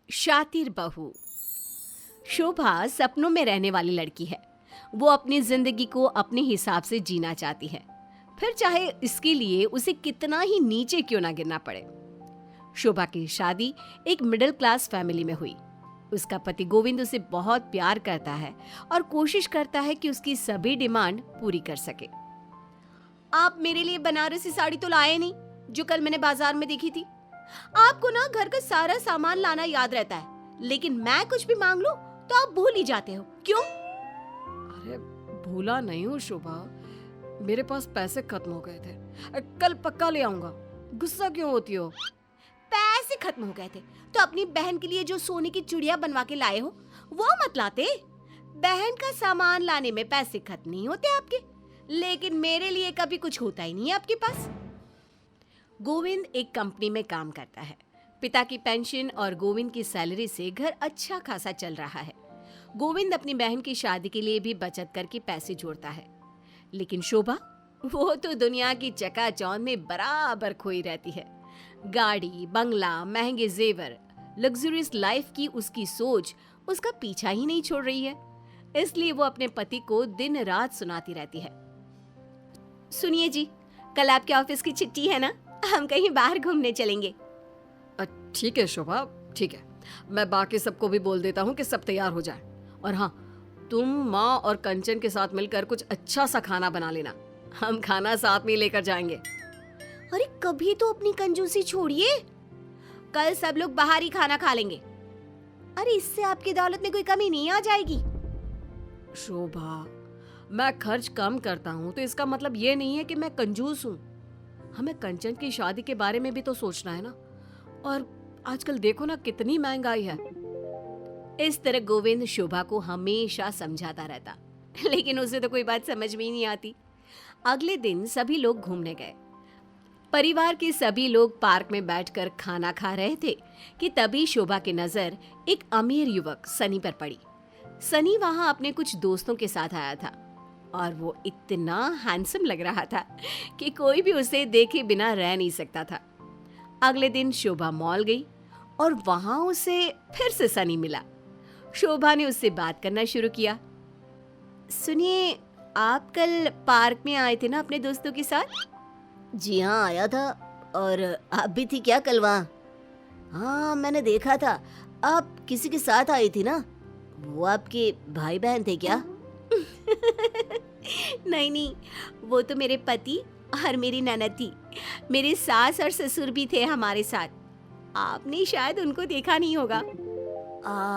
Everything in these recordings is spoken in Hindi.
शातिर बहू। शोभा सपनों में रहने वाली लड़की है। वो अपनी जिंदगी को अपने हिसाब से जीना चाहती है, फिर चाहे इसके लिए उसे कितना ही नीचे क्यों ना गिरना पड़े। शोभा की शादी एक मिडिल क्लास फैमिली में हुई। उसका पति गोविंद उसे बहुत प्यार करता है और कोशिश करता है कि उसकी सभी डिमांड पूरी कर सके। आप मेरे लिए बनारसी साड़ी तो लाए नहीं जो कल मैंने बाजार में देखी थी। आपको ना घर का सारा सामान लाना याद रहता है, लेकिन मैं कुछ भी मांग लूं तो आप भूल ही जाते हो, क्यों? अरे भूला नहीं हूँ शोभा, मेरे पास पैसे खत्म हो गए थे। कल पक्का ले आऊंगा। गुस्सा क्यों होती हो? पैसे खत्म हो गए थे तो अपनी बहन के लिए जो सोने की चूड़ियां बनवा के लाए हो वो मत लाते। बहन का सामान लाने में पैसे खत्म नहीं होते आपके, लेकिन मेरे लिए कभी कुछ होता ही नहीं है आपके पास। गोविंद एक कंपनी में काम करता है। पिता की पेंशन और गोविंद की सैलरी से घर अच्छा खासा चल रहा है। गोविंद अपनी बहन की शादी के लिए भी बचत करके पैसे जोड़ता है, लेकिन शोभा वो तो दुनिया की चकाचौंध में बराबर खोई रहती है। गाड़ी, बंगला, महंगे जेवर, लग्जरियस लाइफ की उसकी सोच उसका पीछा ही नहीं छोड़ रही है। इसलिए वो अपने पति को दिन रात सुनाती रहती है। सुनिए जी, कल आपके ऑफिस की छुट्टी है ना, हम कहीं बाहर घूमने चलेंगे। ठीक है शोभा, ठीक है। मैं बाकी सबको भी बोल देता हूँ कि सब तैयार हो जाए। और हाँ, तुम माँ और कंचन के साथ मिलकर कुछ अच्छा सा खाना बना लेना। हम खाना साथ में लेकर जाएंगे। अरे कभी तो अपनी कंजूसी छोड़िए, कल सब लोग बाहर ही खाना खा लेंगे। अरे इससे आपकी दौलत में कोई कमी नहीं आ जाएगी। शोभा, मैं खर्च कम करता हूँ तो इसका मतलब ये नहीं है कि मैं कंजूस हूँ। हमें कंचन की शादी के बारे में भी तो सोचना है ना। और आजकल देखो ना कितनी महंगाई है। इस तरह गोविंद शोभा को हमेशा समझाता रहता, लेकिन उसे तो कोई बात समझ में ही नहीं आती। अगले दिन सभी लोग घूमने गए। परिवार के सभी लोग पार्क में बैठकर खाना खा रहे थे कि तभी शोभा की नजर एक अमीर युवक सनी पर पड़ी। सनी वहां अपने कुछ दोस्तों के साथ आया था और वो इतना हैंडसम लग रहा था कि कोई भी उसे देखे बिना रह नहीं सकता था। अगले दिन शोभा मॉल गई और वहां उसे फिर से सनी मिला। शोभा ने उससे बात करना शुरू किया। सुनिए, आप कल पार्क में आए थे ना अपने दोस्तों के साथ? जी हाँ, आया था। और आप भी थी क्या कल वहाँ? हाँ, मैंने देखा था। आप किसी के साथ आई थी ना? वो आपके भाई बहन थे क्या? नहीं नहीं, वो तो मेरे पति और मेरी ननद थी। मेरे सास और ससुर भी थे हमारे साथ। आपने शायद उनको देखा नहीं होगा।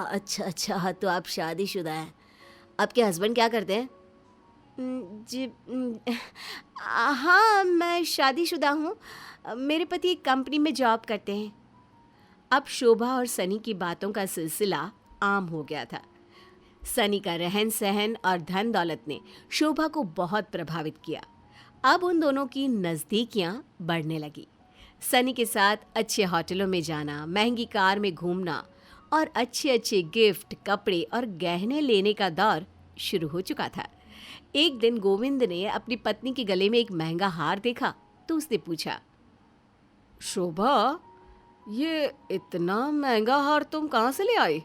अच्छा अच्छा, हाँ, तो आप शादीशुदा हैं। आपके हस्बैंड क्या करते हैं? जी, हाँ, मैं शादीशुदा हूँ। मेरे पति एक कंपनी में जॉब करते हैं। अब शोभा और सनी की बातों का सिलसिला आम हो गया था। सनी का रहन सहन और धन दौलत ने शोभा को बहुत प्रभावित किया। अब उन दोनों की नज़दीकियां बढ़ने लगी। सनी के साथ अच्छे होटलों में जाना, महंगी कार में घूमना और अच्छे अच्छे गिफ्ट, कपड़े और गहने लेने का दौर शुरू हो चुका था। एक दिन गोविंद ने अपनी पत्नी के गले में एक महंगा हार देखा तो उसने पूछा, शोभा, ये इतना महंगा हार तुम कहाँ से ले आई?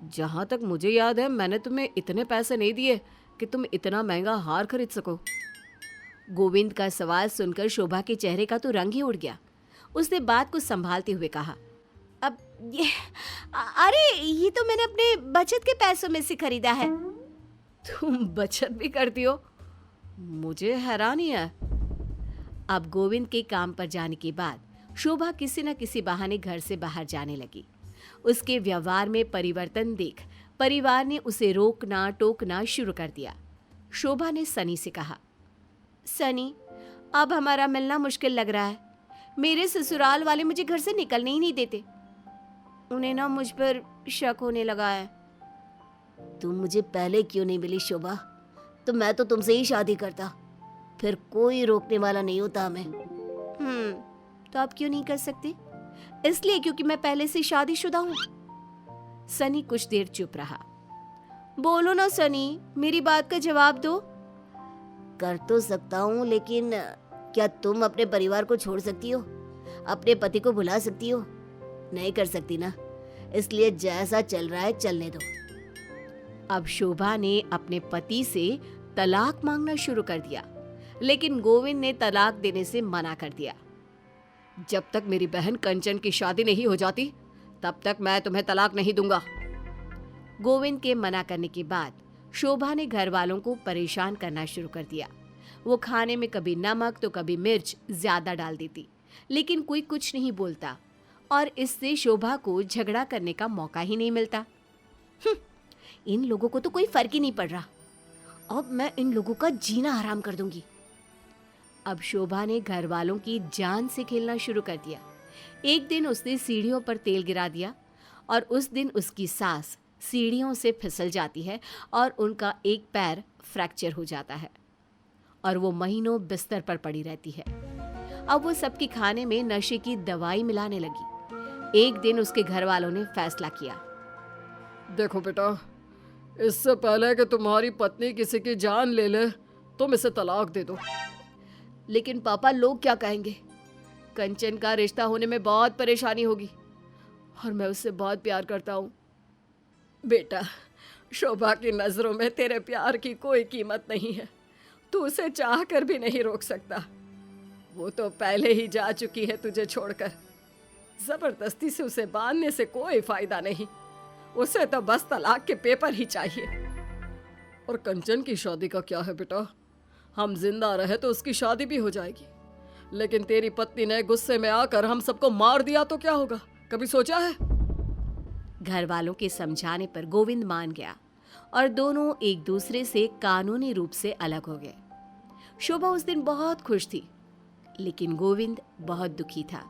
जहाँ तक मुझे याद है मैंने तुम्हें इतने पैसे नहीं दिए कि तुम इतना महंगा हार खरीद सको। गोविंद का सवाल सुनकर शोभा के चेहरे का तो रंग ही उड़ गया। उसने बात को संभालते हुए कहा, अब अरे ये तो मैंने अपने बचत के पैसों में से खरीदा है। तुम बचत भी करती हो? मुझे हैरानी है। अब गोविंद के काम पर जाने के बाद शोभा किसी न किसी बहाने घर से बाहर जाने लगी। उसके व्यवहार में परिवर्तन देख परिवार ने उसे रोकना टोकना शुरू कर दिया। शोभा ने सनी से कहा, सनी, अब हमारा मिलना मुश्किल लग रहा है। मेरे ससुराल वाले मुझे घर से निकलने ही नहीं देते। उन्हें ना मुझ पर शक होने लगा है। तुम मुझे पहले क्यों नहीं मिली शोभा? तो मैं तो तुमसे ही शादी करता, फिर कोई रोकने वाला नहीं होता हमें। तो आप क्यों नहीं कर सकते? इसलिए क्योंकि मैं पहले से शादीशुदा हूँ। सनी कुछ देर चुप रहा। बोलो ना सनी, मेरी बात का जवाब दो। कर तो सकता हूँ, लेकिन क्या तुम अपने परिवार को छोड़ सकती हो? अपने पति को भुला सकती हो? नहीं कर सकती ना। इसलिए जैसा चल रहा है चलने दो। अब शोभा ने अपने पति से तलाक मांगना शुरू कर दिया, लेकिन गोविंद ने तलाक देने से मना कर दिया। जब तक मेरी बहन कंचन की शादी नहीं हो जाती तब तक मैं तुम्हें तलाक नहीं दूंगा। गोविंद के मना करने के बाद शोभा ने घर वालों को परेशान करना शुरू कर दिया। वो खाने में कभी नमक तो कभी मिर्च ज्यादा डाल देती, लेकिन कोई कुछ नहीं बोलता और इससे शोभा को झगड़ा करने का मौका ही नहीं मिलता। इन लोगों को तो कोई फर्क ही नहीं पड़ रहा। अब मैं इन लोगों का जीना हराम कर दूंगी। अब शोभा ने घर वालों की जान से खेलना शुरू कर दिया। एक दिन उसने सीढ़ियों पर तेल गिरा दिया और उस दिन उसकी सास सीढ़ियों से फिसल जाती है और उनका एक पैर फ्रैक्चर हो जाता है और वो महीनों बिस्तर पर पड़ी रहती है। अब वो सबके खाने में नशे की दवाई मिलाने लगी। एक दिन उसके घर वालों ने फैसला किया, देखो बेटा, इससे पहले कि तुम्हारी पत्नी किसी की जान ले ले तुम इसे तलाक दे दो। लेकिन पापा लोग क्या कहेंगे? कंचन का रिश्ता होने में बहुत परेशानी होगी और मैं उससे बहुत प्यार करता हूँ। बेटा, शोभा की नजरों में तेरे प्यार की कोई कीमत नहीं है। तू उसे चाह कर भी नहीं रोक सकता। वो तो पहले ही जा चुकी है तुझे छोड़कर। जबरदस्ती से उसे बांधने से कोई फायदा नहीं। उसे तो बस तलाक के पेपर ही चाहिए। और कंचन की शादी का क्या है बेटा? हम जिंदा रहे तो उसकी शादी भी हो जाएगी, लेकिन तेरी पत्नी ने गुस्से में आकर हम सबको मार दिया तो क्या होगा? कभी सोचा है? घर वालों के समझाने पर गोविंद मान गया और दोनों एक दूसरे से कानूनी रूप से अलग हो गए। शोभा उस दिन बहुत खुश थी, लेकिन गोविंद बहुत दुखी था।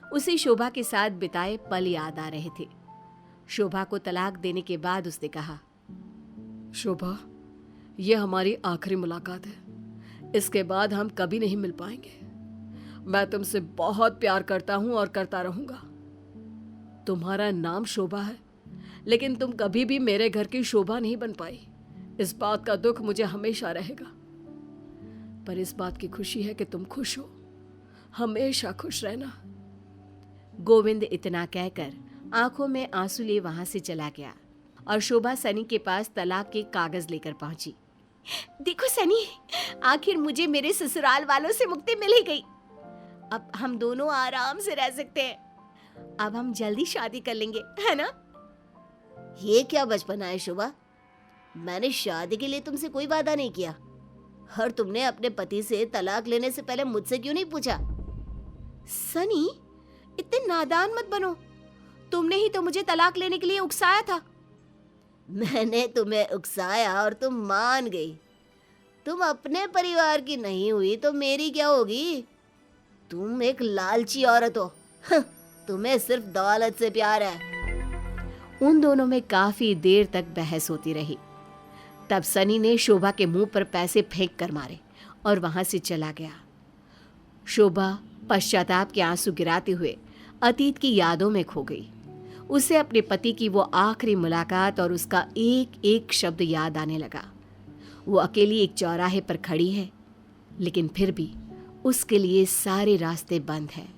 उसे शोभा के साथ बिताए पल याद आ रहे थे। शोभा को तलाक देने के बाद उसने कहा, शोभा, ये हमारी आखिरी मुलाकात है। इसके बाद हम कभी नहीं मिल पाएंगे। मैं तुमसे बहुत प्यार करता हूं और करता रहूंगा। तुम्हारा नाम शोभा है, लेकिन तुम कभी भी मेरे घर की शोभा नहीं बन पाई। इस बात का दुख मुझे हमेशा रहेगा, पर इस बात की खुशी है कि तुम खुश हो। हमेशा खुश रहना। गोविंद इतना कहकर आंखों में आंसू लिए वहां से चला गया और शोभा सनी के पास तलाक के कागज लेकर पहुंची। देखो सनी, आखिर मुझे मेरे ससुराल वालों से मुक्ति मिल ही गई। अब हम दोनों आराम से रह सकते हैं। अब हम जल्दी शादी कर लेंगे, है ना? ये क्या बचपना है शोभा? मैंने शादी के लिए तुमसे कोई वादा नहीं किया। और तुमने अपने पति से तलाक लेने से पहले मुझसे क्यों नहीं पूछा? सनी, इतने नादान मत बनो। तुमने ही तो मुझे तलाक लेने के लिए उकसाया था। मैंने तुम्हें उकसाया और तुम मान गई। तुम अपने परिवार की नहीं हुई तो मेरी क्या होगी? तुम एक लालची औरत हो। तुम्हें सिर्फ दौलत से प्यार है। उन दोनों में काफी देर तक बहस होती रही। तब सनी ने शोभा के मुंह पर पैसे फेंक कर मारे और वहां से चला गया। शोभा पश्चाताप के आंसू गिराते हुए अतीत की यादों में खो गई। उसे अपने पति की वो आखिरी मुलाकात और उसका एक एक शब्द याद आने लगा। वो अकेली एक चौराहे पर खड़ी है, लेकिन फिर भी उसके लिए सारे रास्ते बंद हैं।